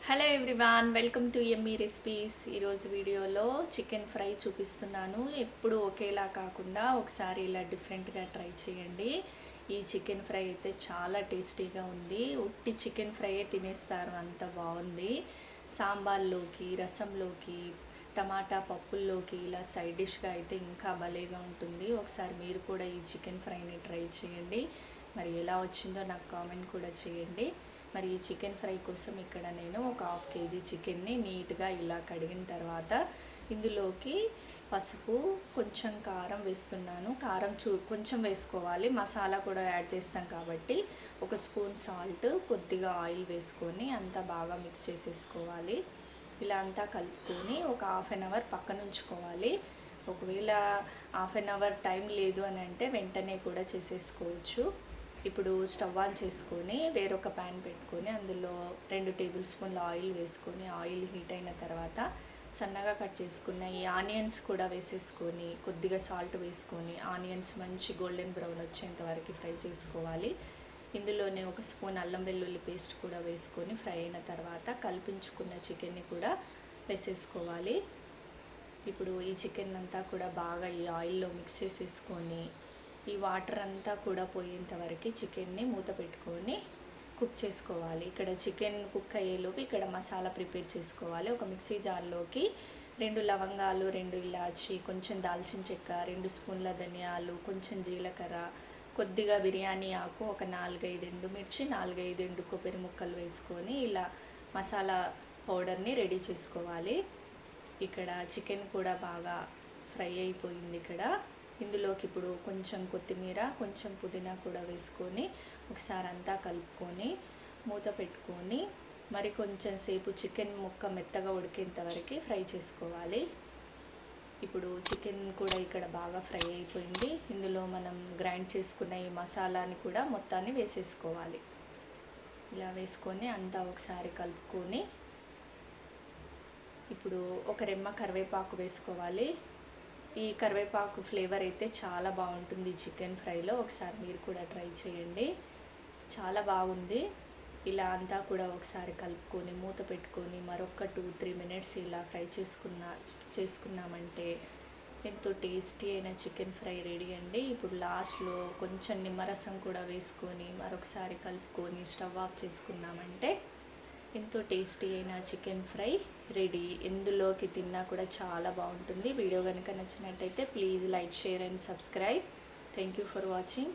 Hello everyone, welcome to yummy recipes. ఈరోజు వీడియోలో chicken fry చూపిస్తున్నాను. ఎప్పుడు ఒకేలా కాకుండా ఒకసారి ఇలా డిఫరెంట్గా ట్రై చేయండి. ఈ చికెన్ ఫ్రై అయితే చాలా టేస్టీగా ఉంది. ఉట్టి చికెన్ ఫ్రై తినేస్తారు, అంత బాగుంది. సాంబార్లోకి, రసంలోకి, టమాటా పప్పుల్లోకి ఇలా సైడ్ డిష్గా అయితే ఇంకా భలేగా ఉంటుంది. ఒకసారి మీరు కూడా ఈ చికెన్ ఫ్రైని ట్రై చేయండి. మరి ఎలా వచ్చిందో నాకు కామెంట్ కూడా చేయండి. మరి ఈ చికెన్ ఫ్రై కోసం ఇక్కడ నేను ఒక 1/2 kg చికెన్ని నీట్గా ఇలా కడిగిన తర్వాత ఇందులోకి పసుపు, కొంచెం కారం వేస్తున్నాను. కారం కొంచెం వేసుకోవాలి, మసాలా కూడా యాడ్ చేస్తాం కాబట్టి. 1 స్పూన్ సాల్ట్, కొద్దిగా ఆయిల్ వేసుకొని అంతా బాగా మిక్స్ చేసేసుకోవాలి. ఇలా అంతా కలుపుకొని ఒక 1/2 అవర్ పక్కన ఉంచుకోవాలి. ఒకవేళ 1/2 అవర్ టైం లేదు అని అంటే వెంటనే కూడా చేసేసుకోవచ్చు. ఇప్పుడు స్టవ్ ఆన్ చేసుకొని వేరొక ప్యాన్ పెట్టుకొని అందులో 2 టేబుల్ స్పూన్ల ఆయిల్ వేసుకొని ఆయిల్ హీట్ అయిన తర్వాత సన్నగా కట్ చేసుకున్న ఈ ఆనియన్స్ కూడా వేసేసుకొని కొద్దిగా సాల్ట్ వేసుకొని ఆనియన్స్ మంచి గోల్డెన్ బ్రౌన్ వచ్చేంత వరకు ఫ్రై చేసుకోవాలి. ఇందులోనే 1 స్పూన్ అల్లం వెల్లుల్లి పేస్ట్ కూడా వేసుకొని ఫ్రై అయిన తర్వాత కలిపించుకున్న చికెన్ని కూడా వేసేసుకోవాలి. ఇప్పుడు ఈ చికెన్ అంతా కూడా బాగా ఈ ఆయిల్లో మిక్స్ చేసేసుకొని ఈ వాటర్ అంతా కూడా పోయేంత వరకు చికెన్ని మూత పెట్టుకొని కుక్ చేసుకోవాలి. ఇక్కడ చికెన్ కుక్ అయ్యేలోపు ఇక్కడ మసాలా ప్రిపేర్ చేసుకోవాలి. ఒక మిక్సీ జార్లోకి 2 లవంగాలు, 2 ఇలాచి, కొంచెం దాల్చిన చెక్క, 2 స్పూన్ల ధనియాలు, కొంచెం జీలకర్ర, కొద్దిగా బిర్యానీ ఆకు, ఒక 4-5 ఎండుమిర్చి, 4-5 ఎండు కొబ్బరి ముక్కలు వేసుకొని ఇలా మసాలా పౌడర్ని రెడీ చేసుకోవాలి. ఇక్కడ చికెన్ కూడా బాగా ఫ్రై అయిపోయింది. ఇందులోకి ఇప్పుడు కొంచెం కొత్తిమీర, కొంచెం పుదీనా కూడా వేసుకొని ఒకసారి అంతా కలుపుకొని మూత పెట్టుకొని మరి కొంచెం సేపు చికెన్ ముక్క మెత్తగా ఉడికేంత వరకు ఫ్రై చేసుకోవాలి. ఇప్పుడు చికెన్ కూడా ఇక్కడ బాగా ఫ్రై అయిపోయింది. ఇందులో మనం గ్రైండ్ చేసుకున్న ఈ మసాలాని కూడా మొత్తాన్ని వేసేసుకోవాలి. ఇలా వేసుకొని అంతా ఒకసారి కలుపుకొని ఇప్పుడు ఒక రెమ్మ కరివేపాకు వేసుకోవాలి. ఈ కరివేపాకు ఫ్లేవర్ అయితే చాలా బాగుంటుంది చికెన్ ఫ్రైలో. ఒకసారి మీరు కూడా ట్రై చేయండి, చాలా బాగుంది. ఇలా అంతా కూడా ఒకసారి కలుపుకొని మూత పెట్టుకొని మరొక 2-3 మినిట్స్ ఇలా ఫ్రై చేసుకున్నామంటే ఎంతో టేస్టీ అయిన చికెన్ ఫ్రై రెడీ అండి. ఇప్పుడు లాస్ట్లో కొంచెం నిమ్మరసం కూడా వేసుకొని మరొకసారి కలుపుకొని స్టవ్ ఆఫ్ చేసుకున్నామంటే ఎంతో టేస్టీ అయిన చికెన్ ఫ్రై రెడీ. ఎందులోకి తిన్నా కూడా చాలా బాగుంటుంది. వీడియో కనుక నచ్చినట్టయితే please like, share and subscribe. Thank you for watching.